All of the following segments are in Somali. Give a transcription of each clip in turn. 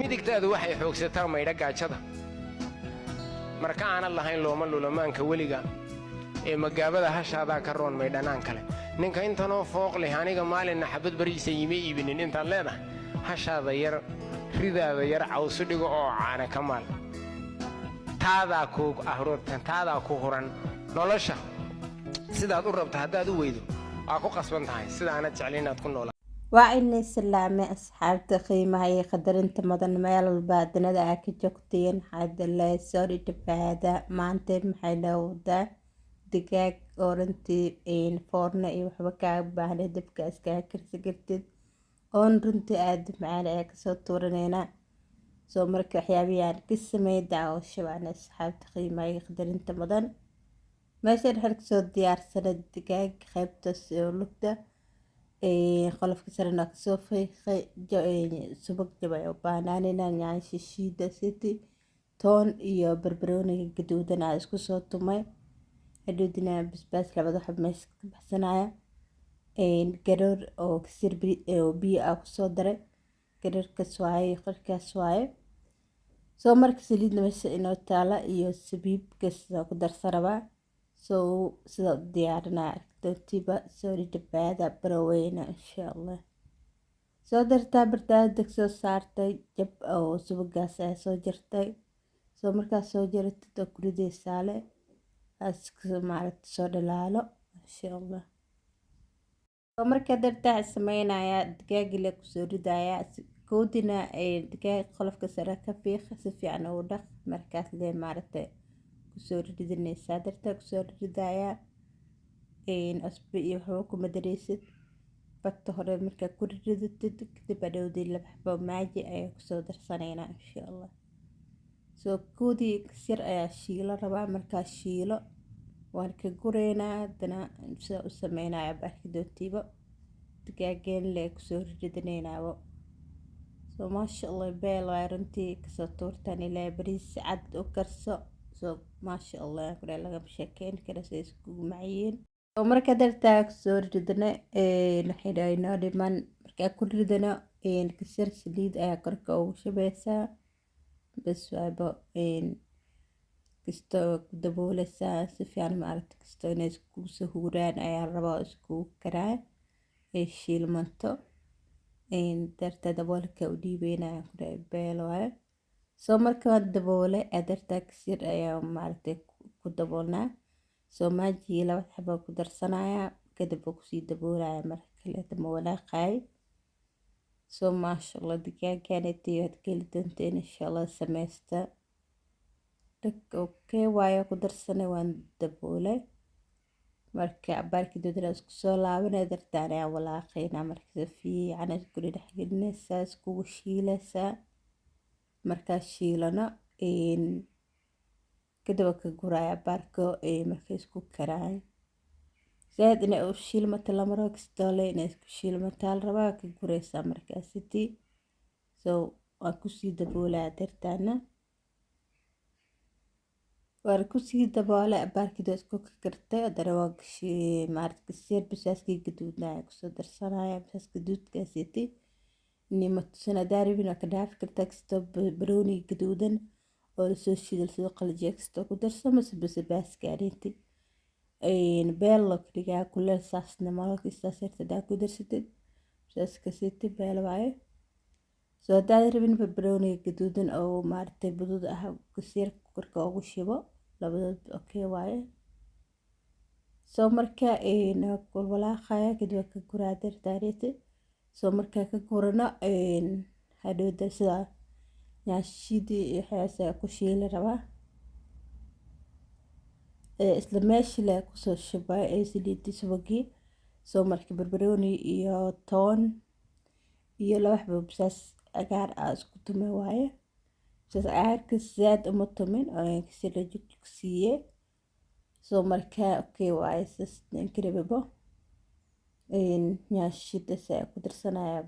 midigtaadu waxay xoogsataa maydha gaajada marka aanan lahayn looma lulamaanka weliga ee magaabada hashaadaa ka roon maydhanaan kale ninka intanoo fooq leh aniga maalinna xabad bariisa iima iibinin intaad leedahay hashaada yar ridaada yar cawsu dhigo oo caana ka maal taadaa ku huran nolosha sidaad u rabta haddaad u weydo waa ku qasban tahay sidaanad jecel inaad ku noolaa waa inay salaame asxaabta qiimaha iyo qadarinta mudan meel walba adanada aa ka joogteen xaadale soo dhidhabaada maanta maxay dhowdaa digaag oo runtii foorna iyo waxba kaaga baahnay dabka iskaga karsi kartid oon runtii aada macaan ee kasoo tuuraneyna soo marka waxyaabihii ka sameeyay daawasho waan asxaabta qiimaha iyo qadarinta mudan meeshaan waxaan kasoo diyaarsana digaag qaybtaas oo lugta qolofka sarena kasoo fiiqay subag jabay oo baanaanina yaanyo shishiida city toon iyo barbarooniga gaduudan aa isku soo tumay hadhoodina basbaas labada xab meesha ka baxsanaya garoor oo kasir oo biyo ah kusoo daray garoorkaas waaye qorkaas waaye soo marka saliidna meesha inoo taala iyo sabiibkas ku darsanabaa soo sida diyaarinaa doontiba soo dhidhabaada baraweyna insha allah soo dartaa bardaada soo saartay jab oo subagaas ayaa soo jartay soo markaas soo jaratid oo kurideysaale maaragta soo dhalaalo insha allah soo markaa dartaa sameynaya digaagile kusoo ridaya koodina digaag qolofka sare ka fiiqa si fiican ugu dhaq markaas lee maaragta kusoo ridinaysaa dartaa kusoo ridaya cusbo iyo waxba kuma dareysid bagta hore markaa ku ridatid kadib adhowdii laba xabo maaji ayaa kusoo darsaneynaa insha allah soo koodii kasyar ayaa shiilo rabaa markaa shiilo waan ka gureynaa haddana sidaa u sameynaya baarka doontiiba digaageen lee kusoo ridinaynaabo soo maasha allah beel waay runtii kasoo tuurtaan ilaa bariis cad u karso soo maasha allah kule lagama sheekeyn kara say iskugu macayiin soo markaa dartaa kusoo ridana waxay dhahay noo dhiman markaa ku ridana kasar saliid ayaa korka ugu shabeysaa bas waaba kastoo ku dabooleysaa si fiican maaragta kastoo inay iskugu soo huuraan ayaa rabaa oo iskugu karaa shiilmanto dartaa daboolka u dhiibeynaya ku dhahay beel waaye soo markaa daboole dartaa kasir ayaa maaragta ku daboolnaa soo maajii laba xabo ku darsanaya kadib uu kusii daboolaya marka kale ma walaaqay soo maasha allah digaaganetay aad keli doonteen insha allah sameysta dhag okay waayo ku darsanay waan daboolay marka baarka doodana isku soo laabanay dartaan ayaa walaaqayna marka si fiican isku dhexgelinaysaa iskugu shiilaysaa markaa shiilano kadib ka guraya baarko markay isku karaan zaad inay u shiilmata lama rabo kastoo inay isku shiilmataa la rabaa ka guraysaa markaa sidii soo waan kusii daboolaya dartaana waan kusii daboolay baarkidoo isku kartay haddana waa maaragta kasir basaaskii gaduudnaya kusoo darsanaya basaas gaduudkaa siti nima tusana daaribina ka dhaafi kartaa kastoo barooniga gaduudan oo lasoo shiiday lasoo qalajiya kastoo ku darso mase basabaaska arinti beel loo ka dhigaa kuleel saasna malolkiisaas yarta hadaa ku darsatid basaaska siti beel waaye soo haddaad rabin barbarooniga gaduudan oo maaragtay budud ah kasir korka ugu shibo labadood okay waaye soo markaa walaaqaya kadib ka guraa dardaarete soo markaa ka gurano hadhowda sidaa yaashidii iyo waxyaasa ku shiili rabaa isla meeshii le kusoo shubay saliidii subagii soo marka barbarooni iyo toon iyo laba xabo basaas agaar ah isku tumay waaye basaas agaarka zaad uma tumin kasir la jugjug siiye soo markaa okay waaye sas inkarababo yaashidas ayaa ku darsanaya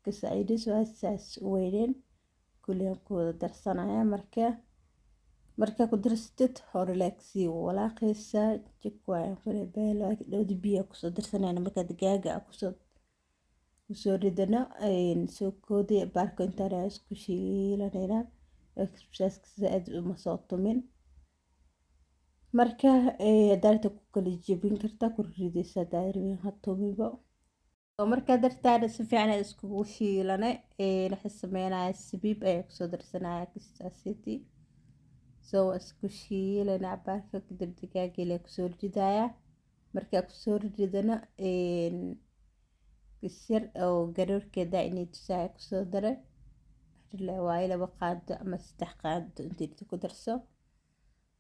kasacidis waa saas u weyneen kulliyan ku wada darsanaya markaa ku darsatid hore laagsii walaaqaysaa jik waaye kule beel dhowdi biyo kusoo darsanayna markaa digaaga kusoo kusoo ridano soo koodi baarka intaan isku shiilanayna express zaad uma soo tumin marka daarta ku kala jebin karta ku ridaysa daarin ha tumibo oo marka dartaada si fiican isku shiilane waxa sameynaya sabiib ay ku soo darsanaya kistaasiti soo isku shiilana baarka kadib digaaga la ku soo ridaya marka ku soo ridana bisir oo garoorkeeda inay tusaa ku soo dare ilaa waa laba qaado ama saddex qaado inta ku darso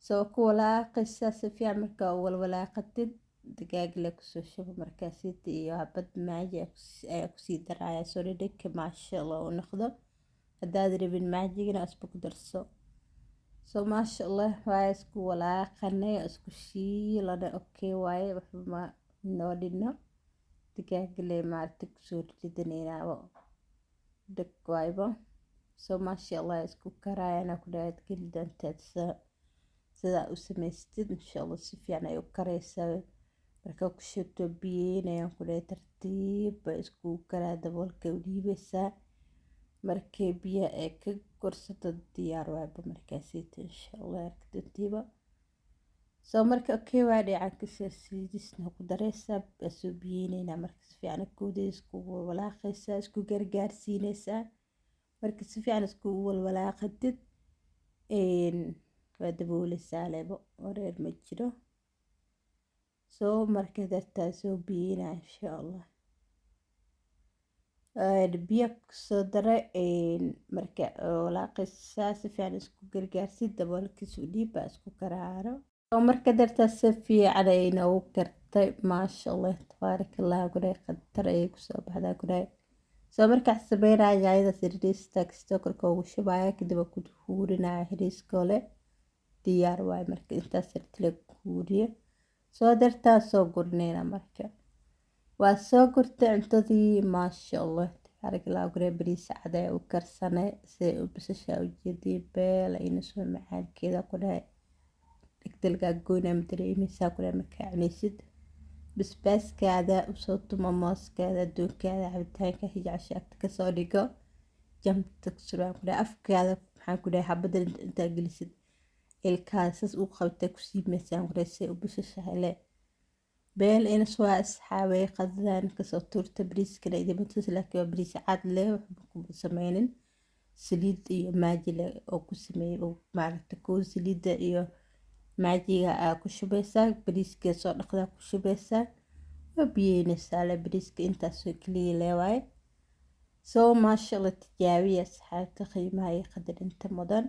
soo ku walaaqaysa si fiican marka walaaqatid digaag la ku soo shubo markaasiti iyo habad maaji ay ku sii daraya soo dhig maasha Allah oo noqdo hadaad rabin maajigana isku darso soo maasha Allah waa isku walaaqanay isku shiilana okay waaye waxba noo dhino digaag le maarta ku soo ridanaynaa dag waayba soo maasha Allah isku karayana ku dhaad gildanteed sida u samaystid insha Allah si fiican ay u karaysaa marka ku shubto biyeena ku dhaad tartiib isku karaa daboolka u dhiibaysaa markay biyo ay ka korsato diyaar waayba markaasita insha Allah arkadtiiba soo marka okay waa dhacaan ka siidisna ku dareysaa soo biyeena marka si fiican isku walaaqaysaa isku gargaarsiinaysaa marka si fiican isku walaaqatid waa daboolaysaa lebo wareer ma jiro soo marka dartaa soo biyeena insha Allah biyo soo dare marka walaaqaysaa si fiican isku gargaarsid daboolkiisu dhiiba isku karaaro oo marka dartaa si fiican ay u kartay maasha Allah tabarakallah guray qadar ay ku soo baxdaa guray soo marka sameynaya ayada sirdiista kisto korka ugu shubaya kadib ku huurinaya hiriiskole diyaar waay marka inta sirtile ku huuriyo soo dartaa soo gurneyna marka waa soo gurtay cuntadii maasha Allah tabarakallah guray bariis cad ay u karsanay si u bisasha u jeedii beel ayna soo macaankeeda ku dhahay digdalga goona dareemaysaa ku dhahay marka cunaysid basbaaskaada usoo tuma mooskaada doonkaada cabitaanka hijacashaagta kasoo dhigo jamta suraan ku dhahay afkaada maxaan ku dhahay xabada intaa gelisid ilkaasas u qabtay ku siimaysaan ku dhahay si u bisasha le beel ina soo asxaabay qadaan kasoo turta bariiskana idimatas laakiin waa bariis cad leh waxba ku sameynin saliid iyo maaji leh oo ku sameeyay oo maaragta koo saliida iyo maajiga ku shubaysaa bariiska soo dhaqdaa ku shubaysaa waa biyeynaysaa le bariiska intaas oo kaliya leewaay soo maasha Allah tijaabiya asxaabta qiimaha iyo qadarinta mudan